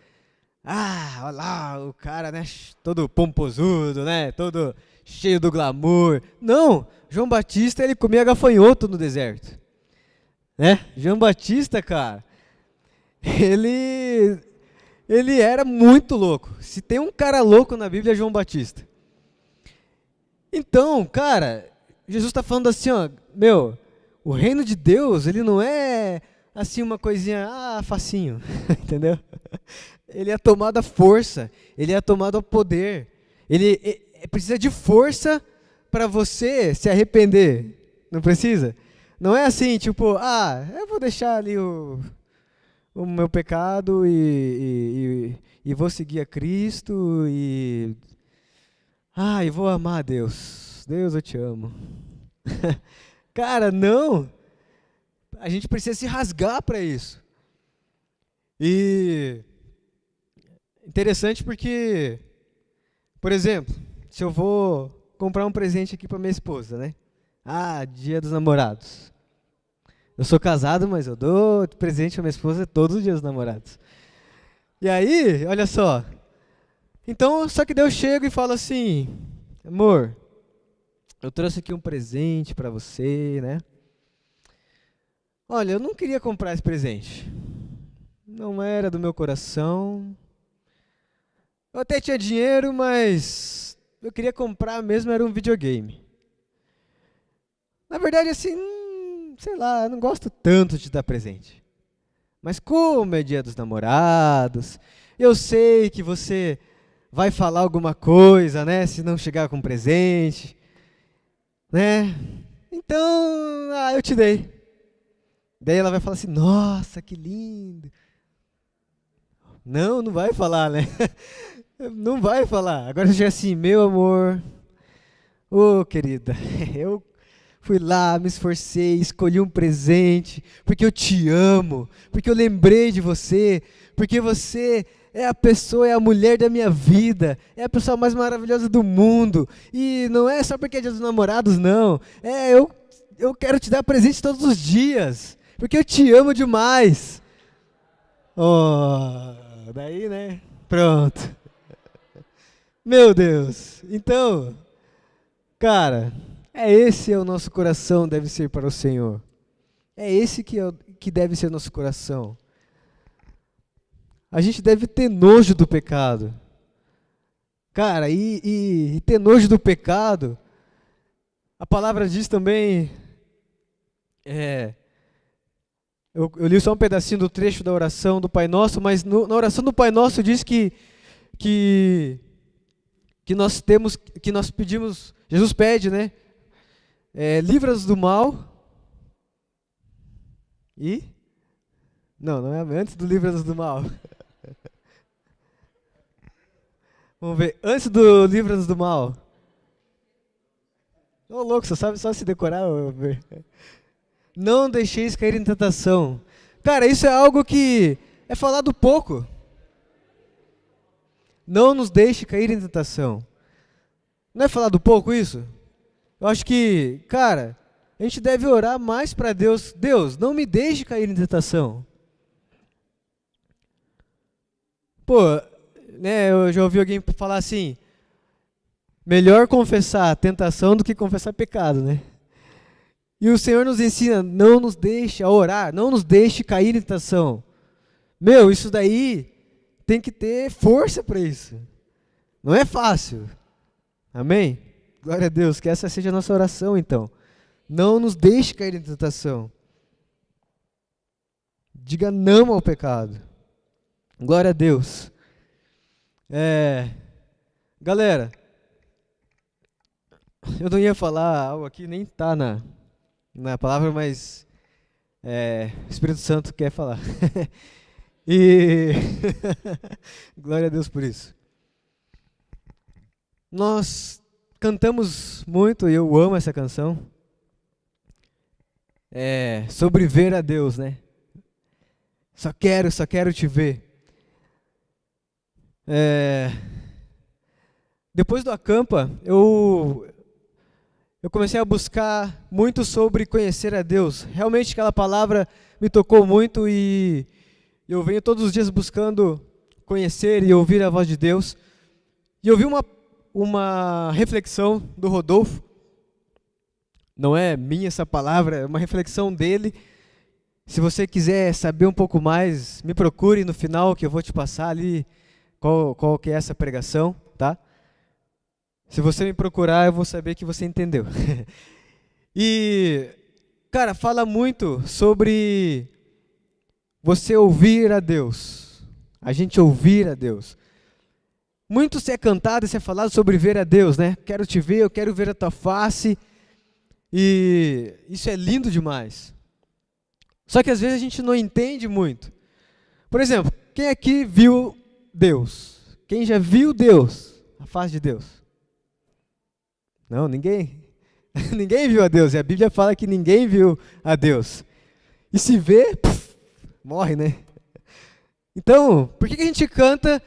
[SPEAKER 1] olha lá, o cara, né, todo pomposudo, né, todo cheio do glamour. Não, João Batista, ele comia gafanhoto no deserto. Né? João Batista, cara, ele era muito louco. Se tem um cara louco na Bíblia, é João Batista. Então, cara, Jesus está falando assim, ó, o reino de Deus, ele não é assim uma coisinha, facinho, entendeu? Ele é tomado à força, ele é tomado ao poder. Ele precisa de força para você se arrepender, não precisa? Não é assim, tipo, eu vou deixar ali o meu pecado e vou seguir a Cristo e vou amar a Deus. Deus, eu te amo. Cara, não. A gente precisa se rasgar para isso. E interessante porque, por exemplo, se eu vou comprar um presente aqui para minha esposa, né? Dia dos namorados. Eu sou casado, mas eu dou presente para minha esposa todos os dias dos namorados. E aí, olha só. Então, só que daí eu chego e falo assim, amor, eu trouxe aqui um presente para você, né? Olha, eu não queria comprar esse presente. Não era do meu coração. Eu até tinha dinheiro, mas eu queria comprar mesmo, era um videogame. Na verdade, assim, sei lá, eu não gosto tanto de dar presente. Mas como é dia dos namorados, eu sei que você vai falar alguma coisa, né, se não chegar com presente. né? Então, eu te dei. Daí ela vai falar assim, nossa, que lindo. Não, não vai falar, né? Não vai falar. Agora já assim, meu amor, ô querida, eu fui lá, me esforcei, escolhi um presente, porque eu te amo, porque eu lembrei de você, porque você é a pessoa, é a mulher da minha vida, é a pessoa mais maravilhosa do mundo. E não é só porque é dia dos namorados, não. Eu quero te dar presente todos os dias, porque eu te amo demais. Oh, daí, né? Pronto. Meu Deus. Então, cara, esse é o nosso coração deve ser para o Senhor. É esse que deve ser nosso coração. A gente deve ter nojo do pecado. Cara, e ter nojo do pecado, a palavra diz também, eu li só um pedacinho do trecho da oração do Pai Nosso, mas na oração do Pai Nosso diz que nós pedimos, Jesus pede, né? Livra-nos do mal. E? Não é antes do livra-nos do mal. Vamos ver, antes do livra-nos do mal. Ô louco, você sabe só se decorar? Não deixeis cair em tentação. Cara, isso é algo que é falado pouco. Não nos deixe cair em tentação. Não é falado pouco isso? Eu acho que, cara, a gente deve orar mais para Deus. Deus, não me deixe cair em tentação. Pô, né, eu já ouvi alguém falar assim, melhor confessar tentação do que confessar pecado, né? E o Senhor nos ensina, não nos deixe a orar, não nos deixe cair em tentação. Meu, isso daí tem que ter força para isso. Não é fácil. Amém? Glória a Deus, que essa seja a nossa oração então. Não nos deixe cair em tentação. Diga não ao pecado. Glória a Deus. Galera, eu não ia falar algo aqui, nem está na palavra, mas o Espírito Santo quer falar. E glória a Deus por isso. Nós cantamos muito, e eu amo essa canção, sobre ver a Deus, né? Só quero te ver. Depois do Acampa, eu comecei a buscar muito sobre conhecer a Deus. Realmente aquela palavra me tocou muito e eu venho todos os dias buscando conhecer e ouvir a voz de Deus. E eu vi uma reflexão do Rodolfo. Não é minha essa palavra, é uma reflexão dele. Se você quiser saber um pouco mais, me procure no final que eu vou te passar ali qual que é essa pregação, tá? Se você me procurar, eu vou saber que você entendeu. E, cara, fala muito sobre você ouvir a Deus. A gente ouvir a Deus. Muito se é cantado e se é falado sobre ver a Deus, né? Quero te ver, eu quero ver a tua face. E isso é lindo demais. Só que às vezes a gente não entende muito. Por exemplo, quem aqui viu Deus? Quem já viu Deus? A face de Deus? Não, ninguém. Ninguém viu a Deus. E a Bíblia fala que ninguém viu a Deus. E se vê, morre, né? Então, por que a gente canta,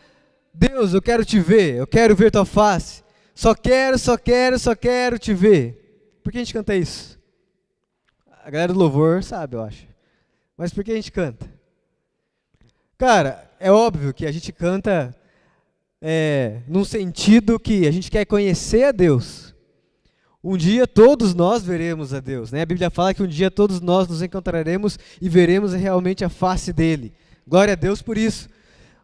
[SPEAKER 1] Deus, eu quero te ver, eu quero ver tua face. Só quero te ver. Por que a gente canta isso? A galera do louvor sabe, eu acho. Mas por que a gente canta? Cara, é óbvio que a gente canta num sentido que a gente quer conhecer a Deus. Um dia todos nós veremos a Deus, né? A Bíblia fala que um dia todos nós nos encontraremos e veremos realmente a face dele. Glória a Deus por isso.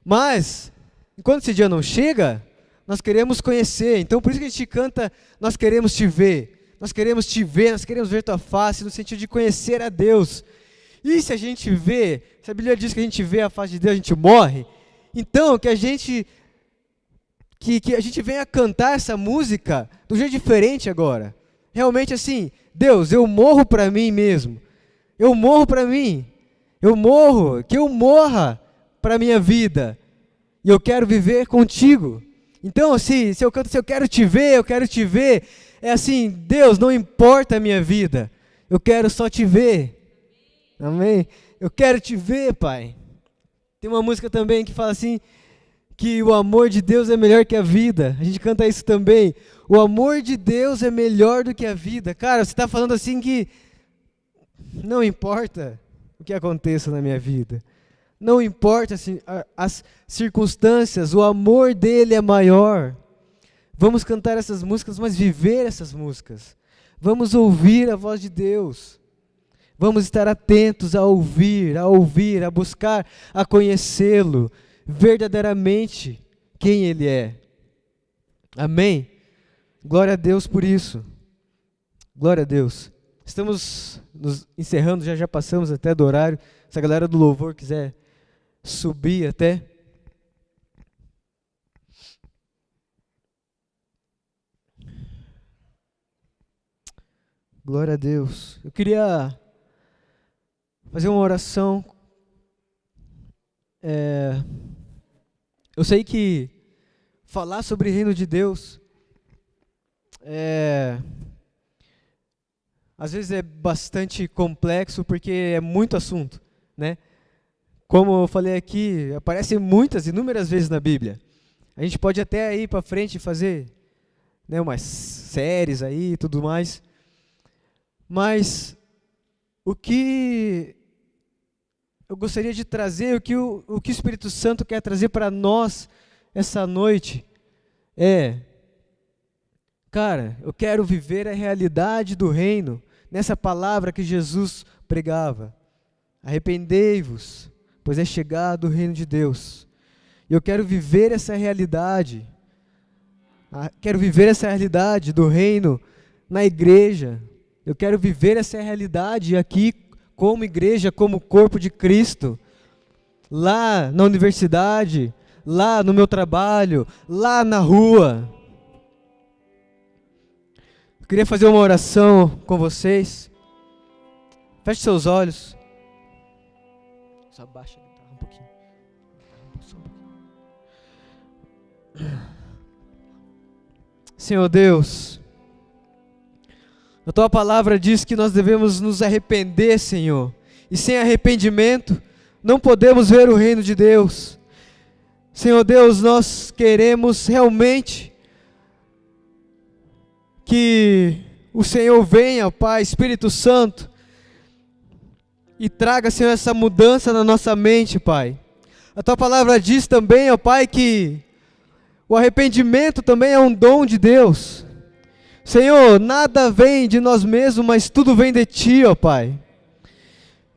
[SPEAKER 1] Mas, enquanto esse dia não chega, nós queremos conhecer. Então, por isso que a gente canta, nós queremos te ver. Nós queremos te ver, nós queremos ver tua face, no sentido de conhecer a Deus. E se a gente vê, se a Bíblia diz que a gente vê a face de Deus, a gente morre, então que a gente venha cantar essa música de um jeito diferente agora. realmente assim, Deus, eu morro para mim mesmo. Eu morro para mim. Eu morro, que eu morra para a minha vida. E eu quero viver contigo. Então, assim, se eu canto, se eu quero te ver, é assim, Deus, não importa a minha vida. Eu quero só te ver. Amém? Eu quero te ver, Pai. Tem uma música também que fala assim, que o amor de Deus é melhor que a vida. A gente canta isso também. O amor de Deus é melhor do que a vida. Cara, você está falando assim que não importa o que aconteça na minha vida. Não importa assim, as circunstâncias, o amor dele é maior. Vamos cantar essas músicas, mas viver essas músicas. Vamos ouvir a voz de Deus. Vamos estar atentos a ouvir, a buscar, a conhecê-lo verdadeiramente quem ele é. Amém? Glória a Deus por isso. Glória a Deus. Estamos nos encerrando, já passamos até do horário. Se a galera do louvor quiser subir até. Glória a Deus. Eu queria fazer uma oração. Eu sei que falar sobre o reino de Deus às vezes é bastante complexo porque é muito assunto, né? Como eu falei aqui, aparecem inúmeras vezes na Bíblia. A gente pode até ir para frente e fazer, né, umas séries aí e tudo mais. Mas o que eu gostaria de trazer, o que o Espírito Santo quer trazer para nós essa noite cara, eu quero viver a realidade do reino, nessa palavra que Jesus pregava. Arrependei-vos, pois é chegado o reino de Deus. E eu quero viver essa realidade. Quero viver essa realidade do reino na igreja. Eu quero viver essa realidade aqui como igreja, como corpo de Cristo. Lá na universidade, lá no meu trabalho, lá na rua. Eu queria fazer uma oração com vocês. Feche seus olhos. Só abaixa a guitarra um pouquinho. Senhor Deus, a Tua palavra diz que nós devemos nos arrepender, Senhor. E sem arrependimento, não podemos ver o reino de Deus. Senhor Deus, nós queremos realmente que o Senhor venha, Pai, Espírito Santo, e traga, Senhor, essa mudança na nossa mente, Pai. A Tua palavra diz também, ó Pai, que o arrependimento também é um dom de Deus. Senhor, nada vem de nós mesmos, mas tudo vem de Ti, ó Pai.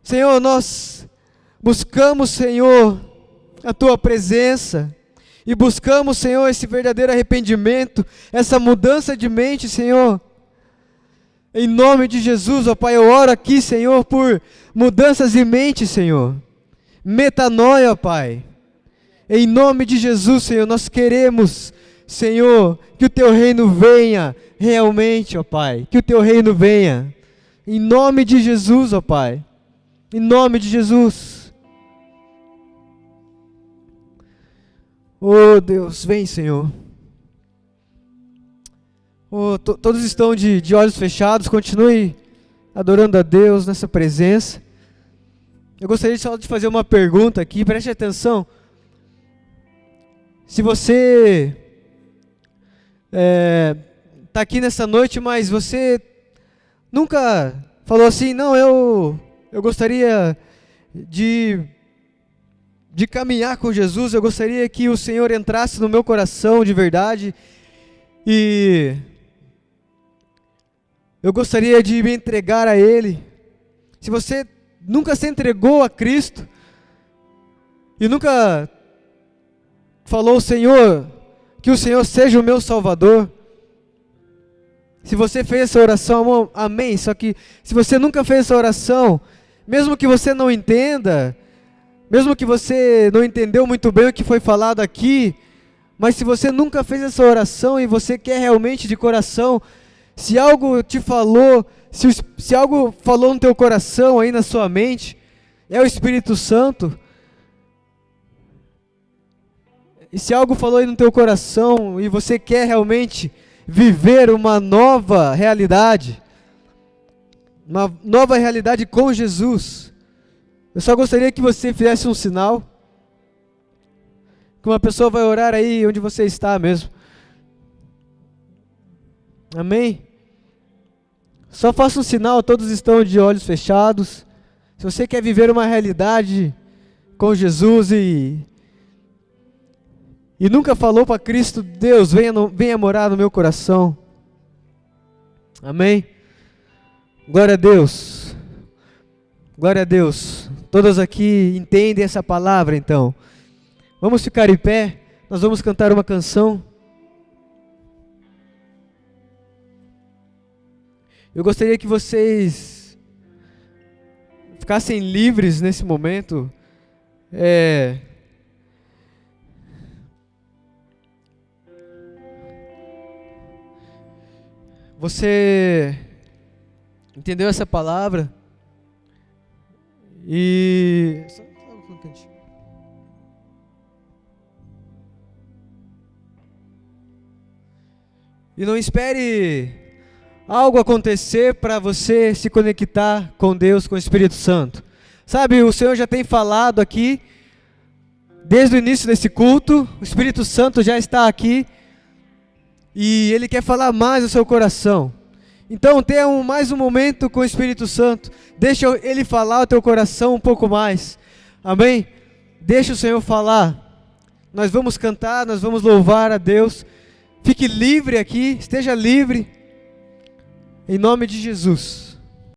[SPEAKER 1] Senhor, nós buscamos, Senhor, a Tua presença, e buscamos, Senhor, esse verdadeiro arrependimento, essa mudança de mente, Senhor. Em nome de Jesus, ó Pai, eu oro aqui, Senhor, por mudanças de mente, Senhor. Metanoia, ó Pai. Em nome de Jesus, Senhor, nós queremos, Senhor, que o Teu reino venha realmente, ó Pai. Que o Teu reino venha. Em nome de Jesus, ó Pai. Em nome de Jesus. Oh Deus, vem, Senhor. Oh, todos estão de olhos fechados, continue adorando a Deus nessa presença. Eu gostaria só de fazer uma pergunta aqui, preste atenção. Se você está aqui nessa noite, mas você nunca falou assim, não, eu gostaria de caminhar com Jesus, eu gostaria que o Senhor entrasse no meu coração de verdade, e eu gostaria de me entregar a Ele. Se você nunca se entregou a Cristo, e nunca falou, Senhor, que o Senhor seja o meu Salvador, se você fez essa oração, amém, só que se você nunca fez essa oração, mesmo que você não entenda, mesmo que você não entendeu muito bem o que foi falado aqui, mas se você nunca fez essa oração e você quer realmente de coração Se algo te falou, se algo falou no teu coração, aí na sua mente, é o Espírito Santo. E se algo falou aí no teu coração e você quer realmente viver uma nova realidade com Jesus, eu só gostaria que você fizesse um sinal, que uma pessoa vai orar aí onde você está mesmo. Amém? Só faça um sinal, todos estão de olhos fechados. Se você quer viver uma realidade com Jesus e nunca falou para Cristo, Deus, venha morar no meu coração. Amém? Glória a Deus. Glória a Deus. Todos aqui entendem essa palavra, então. Vamos ficar em pé, nós vamos cantar uma canção. Eu gostaria que vocês ficassem livres nesse momento. Você entendeu essa palavra? E não espere algo acontecer para você se conectar com Deus, com o Espírito Santo. Sabe, o Senhor já tem falado aqui, desde o início desse culto, o Espírito Santo já está aqui, e Ele quer falar mais no seu coração. Então tenha mais um momento com o Espírito Santo, deixa Ele falar o teu coração um pouco mais, amém? Deixa o Senhor falar, nós vamos cantar, nós vamos louvar a Deus, fique livre aqui, esteja livre, em nome de Jesus.